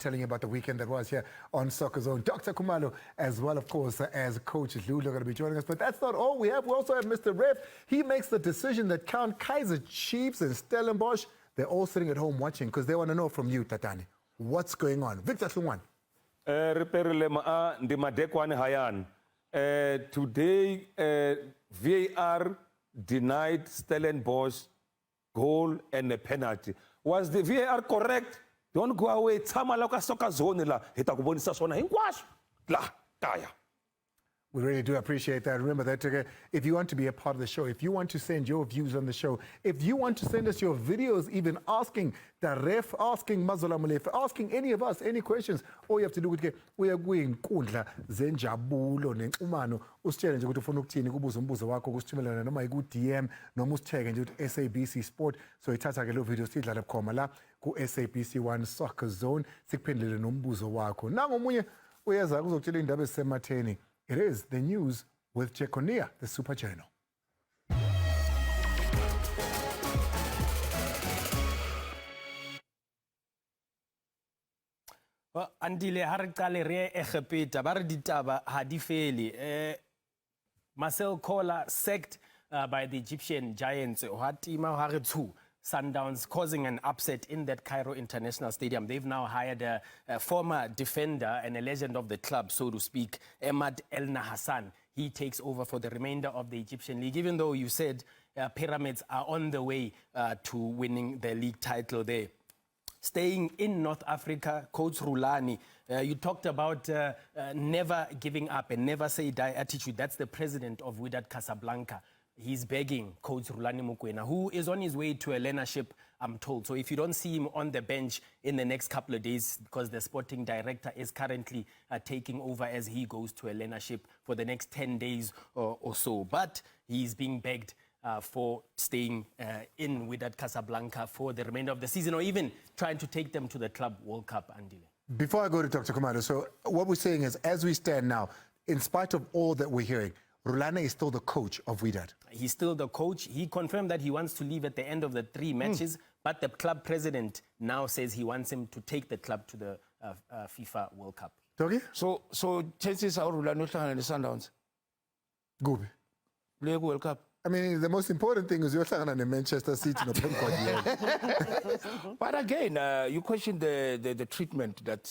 telling you about the weekend that was here on Soccer Zone. Dr. Khumalo, as well, of course, as Coach Lulu, are going to be joining us. But that's not all we have. We also have Mr. Ref. He makes the decision that count Kaizer Chiefs and Stellenbosch. They're all sitting at home watching because they want to know from you, Tatani, what's going on. Victor Hlungwane. Today, VAR denied Stellenbosch goal and a penalty. Was the VAR correct? Don't go away. We really do appreciate that. Remember that if you want to be a part of the show, if you want to send your views on the show, if you want to send us your videos, even asking the ref, asking Mazola Molefe, asking any of us any questions, all you have to do is uya kwinkundla zenjabulo nenxumano usitshele nje ukuthi ufuna ukuthini kubuza umbuzo wakho kusithumelana noma iku DM noma usitheke nje ukuthi SABC Sport. So ithatha ke lo video sidlala bukhoma la ku SABC1 Soccer Zone sikuphendulele nombuzo wakho. Nangomunye uyeza kuzokutshela indaba ezisematheni. It is the news with Jekonia, the Super Channel. Andile ha re qale re egepeta ba re ditaba ha di fele. Marcel Koller sacked by the Egyptian Giants. Sundowns causing an upset in that Cairo International Stadium. They've now hired a former defender and a legend of the club, so to speak, Emad El Nahassan. He takes over for the remainder of the Egyptian league, even though you said Pyramids are on the way to winning the league title there. Staying in North Africa, Coach Rulani, you talked about never giving up and never say die attitude. That's the president of Wydad Casablanca. He's begging Coach Rulani Mokoena, who is on his way to a learnership, I'm told. So if you don't see him on the bench in the next couple of days, because the sporting director is currently taking over as he goes to a learnership for the next 10 days or so. But he's being begged for staying in Wydad Casablanca for the remainder of the season, or even trying to take them to the Club World Cup, Andile. Before I go to Dr. Khumalo, so what we're saying is, as we stand now, in spite of all that we're hearing, Rulani is still the coach of Wydad. He's still the coach. He confirmed that he wants to leave at the end of the 3 matches, but the club president now says he wants him to take the club to the FIFA World Cup. Okay? So chances are Rulani and the Sundowns. Good. League World Cup. I mean, the most important thing is you're in Manchester City. But again, you question the treatment that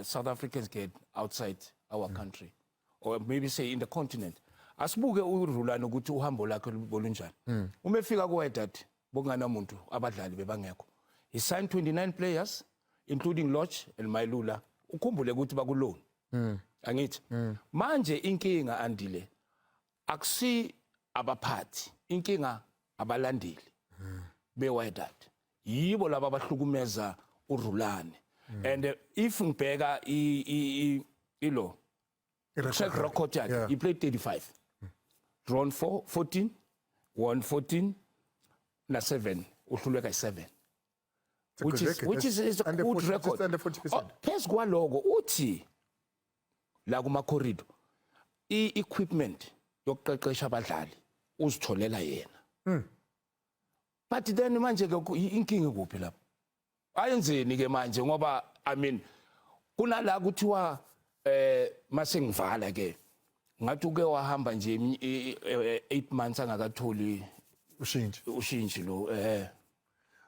South Africans get outside our country, or maybe say in the continent. Asibuke uRulani ukuthi uhambo lakhe lubolunjani. Umefika kuWydad bongana umuntu abadlali bebangekho. He signed 29 players including Lodge and Mailula. Ukhumbule ukuthi bakuloan. Angithi. Manje inkinga Andile akusi abaphathi, inkinga abalandeli beWydad. Yibo laba abahlukumeza uRulani. And if ngibheka ilo track record yakhe, he played 35. Drawn 14, won 14, na 7, uhluleka 7. Which is a good record. Under 40%. Phezu kwaloko uthi la kuma corridor equipment yokuqeqesha abadlali uzitholela yena. But then manje ke inkinga kuphi lapho? Ayenzeni ke manje ngoba I mean kunala kuthiwa masengivala ke ngathi uke wahamba nje 8 months angakatholi ushinji lo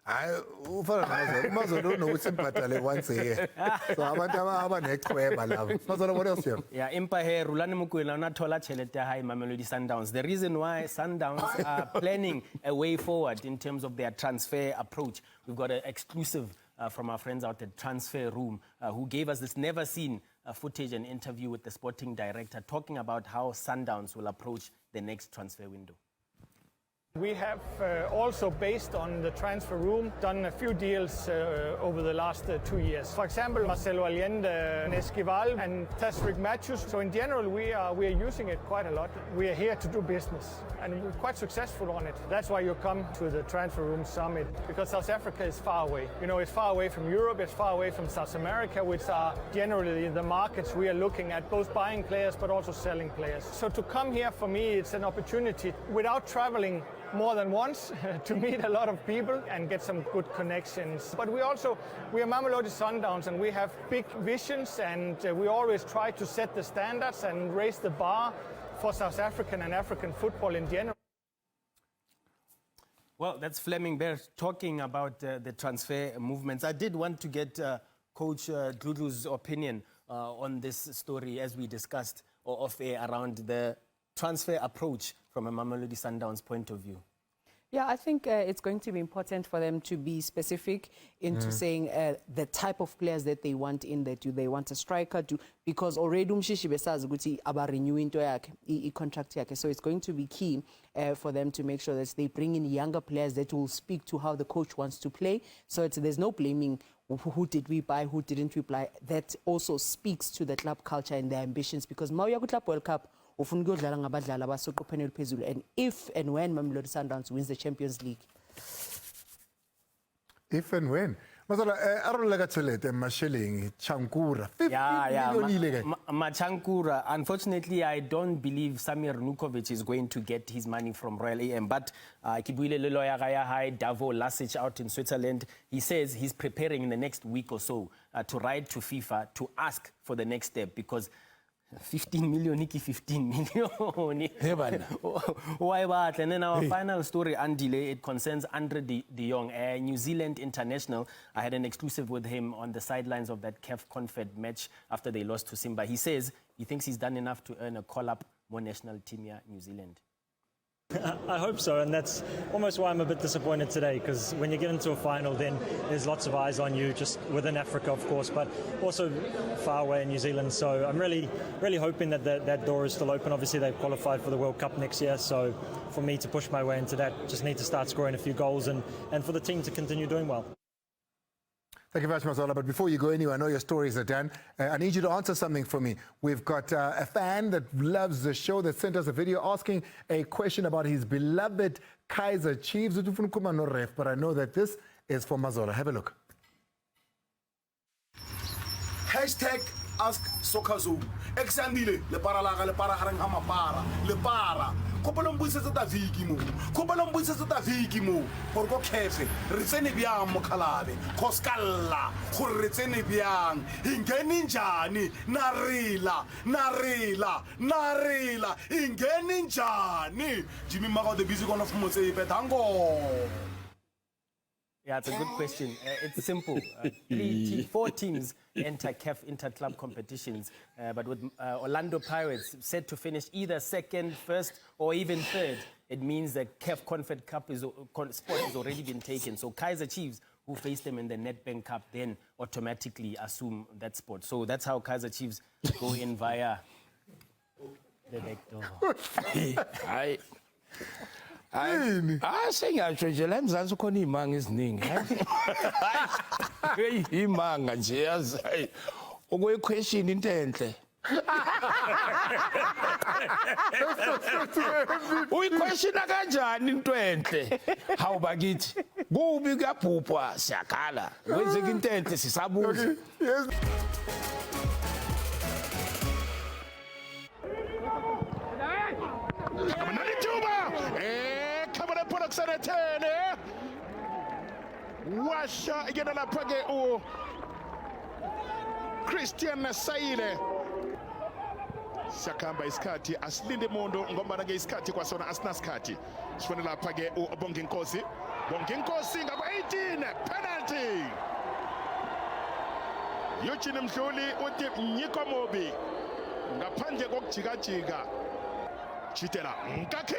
hayi ufana Mazola nokuthi impatale once a year. So abantu abanechweba labo. Mazola, what else here? Yeah, impa he Rulani Mokoena unathola thelete high Mamelodi Sundowns. The reason why Sundowns are planning a way forward in terms of their transfer approach, we've got an exclusive from our friends out at Transfer Room who gave us this never seen footage and interview with the sporting director talking about how Sundowns will approach the next transfer window. We have also, based on the transfer room, done a few deals over the last 2 years. For example, Marcelo Allende, Esquivel, and Tasrik Matthews. So in general, we are using it quite a lot. We are here to do business, and we're quite successful on it. That's why you come to the transfer room summit, because South Africa is far away. You know, it's far away from Europe, it's far away from South America, which are generally the markets we are looking at, both buying players but also selling players. So to come here, for me, it's an opportunity without traveling more than once to meet a lot of people and get some good connections. But we are Mamelodi Sundowns, and we have big visions, and we always try to set the standards and raise the bar for South African and African football in general. Well, that's Fleming Bear talking about the transfer movements. I did want to get Coach Dludlu's opinion on this story, as we discussed off air, around the transfer approach from a Mamelodi Sundowns point of view. Yeah, I think it's going to be important for them to be specific into saying the type of players that they want in there. Do they want a striker? Because already Umshishi besazi ukuthi aba renewing to yakhe contract yakhe. So it's going to be key for them to make sure that they bring in younger players that will speak to how the coach wants to play. So there's no blaming who did we buy, who didn't we buy. That also speaks to the club culture and their ambitions, because Mauya Club World Cup, and if and when Mamelodi Sundowns wins the Champions League. If and when. Chankura. Machankura. Unfortunately, I don't believe Samir Nukovic is going to get his money from Royal AM. But Kibuile Leloya Davo Lasic out in Switzerland, he says he's preparing in the next week or so to write to FIFA to ask for the next step, because 15 million, Nikki, 15 million. Why about? And then our final story, Andile, it concerns Andre de Jong, a New Zealand international. I had an exclusive with him on the sidelines of that CAF Confed match after they lost to Simba. He says he thinks he's done enough to earn a call-up more national team here, New Zealand. I hope so, and that's almost why I'm a bit disappointed today, because when you get into a final, then there's lots of eyes on you, just within Africa, of course, but also far away in New Zealand. So I'm really hoping that that door is still open. Obviously, they've qualified for the World Cup next year, so for me to push my way into that, just need to start scoring a few goals and for the team to continue doing well. Thank you very much, Mazola. But before you go anywhere, I know your stories are done. I need you to answer something for me. We've got a fan that loves the show that sent us a video asking a question about his beloved Kaizer Chiefs. But I know that this is for Mazola. Have a look. Hashtag Ask Soccerzone. Exandile, le para laga, le para harang hama para, le para. Kopalong buisetsa ta viki mo. Kopalong buisetsa ta viki mo. Gore go CAF, re tsene byang mo khalabe. Khoskalla, gore re tsene byang. Ingeni njani? Narila. Ingeni njani? Jimmy Mago the busy gonna fumotse ipetango. Yeah, it's a good question. It's simple. 4 teams enter CAF inter-club competitions, but with Orlando Pirates set to finish either second, first, or even third, it means the CAF Confed Cup spot has already been taken. So Kaizer Chiefs, who face them in the Nedbank Cup, then automatically assume that spot. So that's how Kaizer Chiefs go in via the back door. Sengatsho nje la eMzansi ukhona iy'manga eziningi. Iy'manga nje yazi. Okwequestion into enhle. Uyiquestiona kanjani into enhle? Hawu bakithi. Kubi kuyabhubha siyakhala. Kwenzeka into enhle sisabuza. Yes. Washa igena lapha ke u Christian Sayile sakhamba isikhathi asilinde mondo ngoba ke isikhathi kwasona asinasikhathi sifuna lapha ke uBonginkosi ngaba 18 penalty Eugene Mhluli uthi Nyiko Mobi ngaphandle kokujikajika chitela Nkaki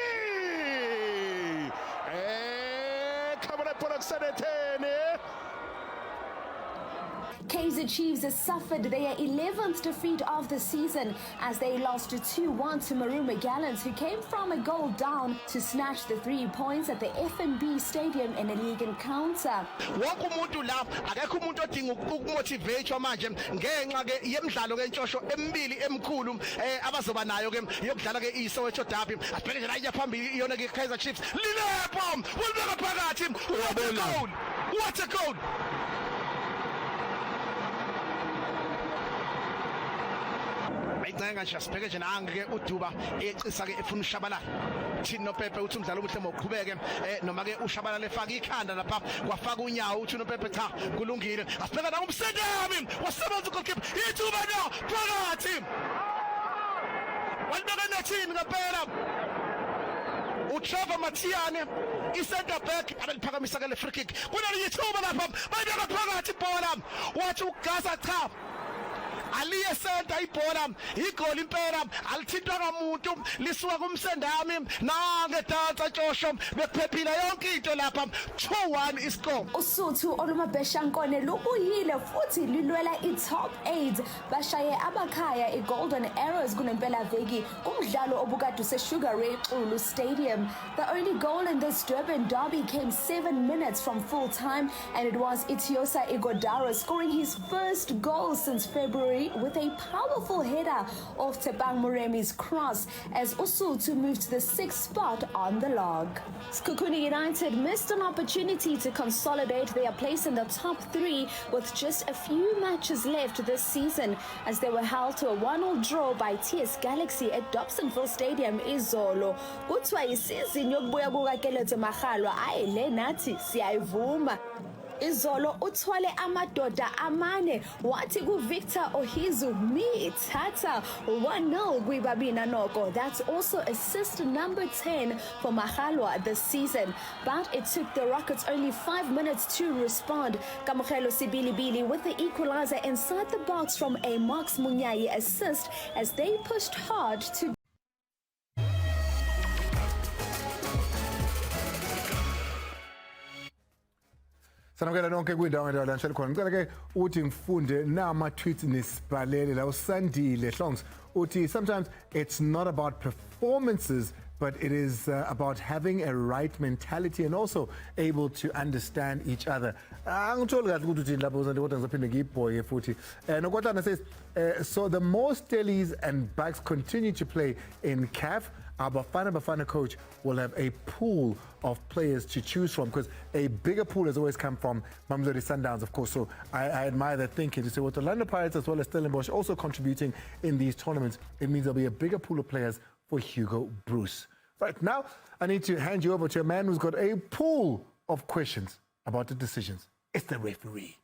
Kaizer Chiefs has suffered their 11th defeat of the season as they lost 2-1 to Marooma Gallants, who came from a goal down to snatch the 3 points at the FNB Stadium in a league encounter. Wonke umuntu la akekho umuntu odinga ukumotivate manje ngenxa ke yemidlalo ke ntshosho emibili emkhulu abazoba nayo ke yokudlala ke iSoweto Derby. Asibheke nje la yaphambili iyona ke Kaizer Chiefs lilepho ulibeka phakathi. What a goal! ngicinga nje sibheke nje nange uDuba ecisa ke efuna ushabalala thini noPepe uthi umdlalo obuhle moqhubeke noma ke ushabalala efaka ikhanda lapha kwafaka unyawo uthi noPepe cha kulungile asibheka na umsendami wasebenza goalkeeper ithuba no phakathi walibeka nethini ngempela uTrevor Matiane i-center back abeliphakamisa ke le free kick kunelinye ithuba lapha bayibeka phakathi ibhola wathi uGasa cha aliye center ibhola igoli impela alithintwa kamuntu lisuka kumsendami nange dansa Joshua bekuphephile yonke into lapha 2-1 iscore uSuthu olumabheshankone lubuyile futhi lilwela i-top 8 bashaye abakhaya i-Golden Arrows kunempela veki kumdlalo obukade useSugar Ray Xulu Stadium. The only goal in this Durban derby came 7 minutes from full time, and it was Itiosa Igodaro scoring his first goal since February with a powerful header off Tebang Moremi's cross as Usuthu moved to the 6th spot on the log. Sekhukhune United missed an opportunity to consolidate their place in the top 3 with just a few matches left this season as they were held to a 1-1 draw by TS Galaxy at Dobsonville Stadium izolo. Kuthiwa isizini yokubuya kukaKeletso Magalo ayile nathi siyayivuma. Izolo uthwale amadoda amane wathi kuVictor Ohizu mithatha 1-0 kwibabina noko. That's also assist number 10 for Magalo this season. But it took the Rockets only 5 minutes to respond. Kamogelo Sibilibili with the equalizer inside the box from a Max Munyayi assist as they pushed hard to Sanamkela nonke kwindawo ngendawo lanhlelo khona. Ngicela ke uthi ngifunde nama tweets nisibhalele la uSandile Hlongs uthi sometimes it's not about performances but it is about having a right mentality and also able to understand each other. Angitholi kahle ukuthi uthini lapho uZandile kodwa ngizophinde ngiyibhoye futhi. Nokwatana says so the more Stellies and backs continue to play in CAF, our Bafana coach will have a pool of players to choose from because a bigger pool has always come from Mamelodi Sundowns, of course. So I admire that thinking. To say with the Orlando Pirates as well as Stellenbosch also contributing in these tournaments, it means there'll be a bigger pool of players for Hugo Bruce. Right, now I need to hand you over to a man who's got a pool of questions about the decisions. It's the referee.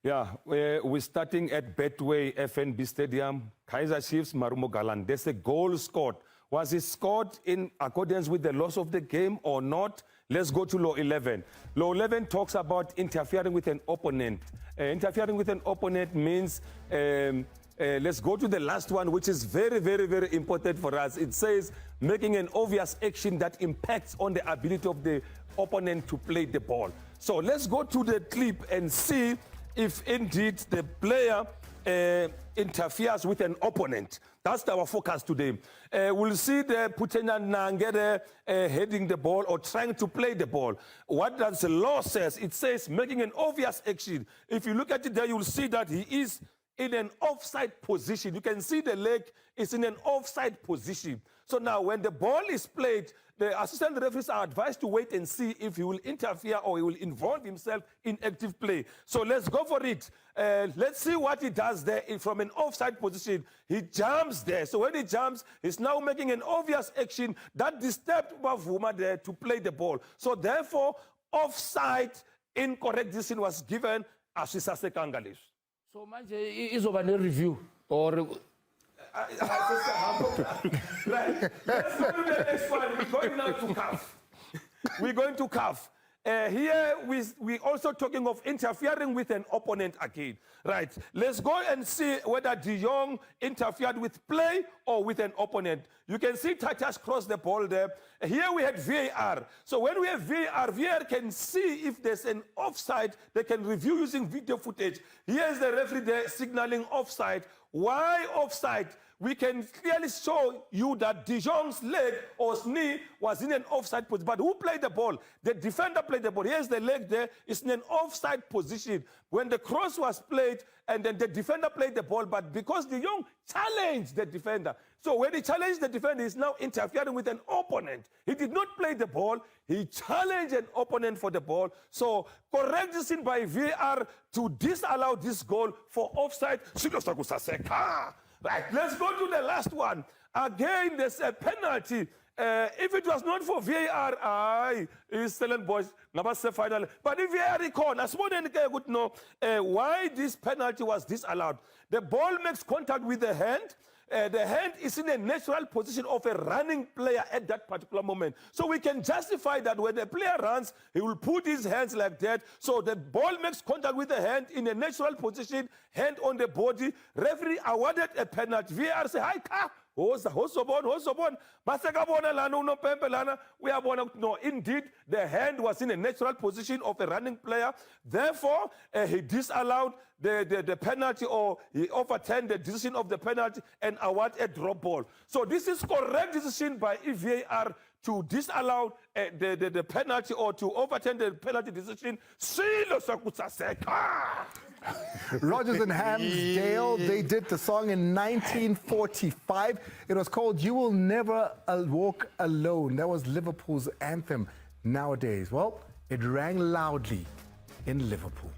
Yeah, we're starting at Betway FNB Stadium, Kaizer Chiefs, Marumo Galan. There's a goal scored. Was it scored in accordance with the laws of the game or not? Let's go to Law 11. Law 11 talks about interfering with an opponent. Interfering with an opponent means, let's go to the last one, which is very, very, very important for us. It says making an obvious action that impacts on the ability of the opponent to play the ball. So let's go to the clip and see if indeed the player interferes with an opponent. That's our focus today. We'll see the Putena Nangere heading the ball or trying to play the ball. What does the law says? It says making an obvious action. If you look at it there, you'll see that he is in an offside position. You can see the leg is in an offside position. So now when the ball is played, the assistant referees are advised to wait and see if he will interfere or he will involve himself in active play. So let's go for it. Let's see what he does there from an offside position. He jumps there. So when he jumps, he's now making an obvious action that disturbed Bavuma there to play the ball. So therefore, offside, incorrect decision was given as Sisase Kangalish. So manje izoba ne review or Right. Let's go to the next one. We're going now to CAF. We're going to CAF. Here, we're also talking of interfering with an opponent again. Right. Let's go and see whether De Jong interfered with play or with an opponent. You can see Tatas cross the ball there. Here we had VAR. So when we have VAR can see if there's an offside. They can review using video footage. Here's the referee there signaling offside. Why offside? we can clearly show you that Jong's leg or knee was in an offside position. But who played the ball? The defender played the ball. Here's the leg there. It's in an offside position. When the cross was played, and then the defender played the ball, but because Jong challenged the defender. So when he challenged the defender, he's now interfering with an opponent. He did not play the ball. He challenged an opponent for the ball. So correct decision by VAR to disallow this goal for offside. Right, let's go to the last one. Again, there's a penalty. If it was not for VAR, is Stellan Boys, final. But if VAR recall, as more than would know why this penalty was disallowed. The ball makes contact with the hand. The hand is in a natural position of a running player at that particular moment. So we can justify that when the player runs, he will put his hands like that. So the ball makes contact with the hand in a natural position, hand on the body. Referee awarded a penalty. VAR say, hi, car. No, indeed, the hand was in a natural position of a running player. Therefore, he disallowed the penalty, or he overturned the decision of the penalty and awarded a drop ball. So this is correct decision by VAR to disallow the penalty or to overturn the penalty decision. Rogers and Hamsdale, they did the song in 1945. It was called You Will Never Walk Alone. That was Liverpool's anthem nowadays. Well, it rang loudly in Liverpool.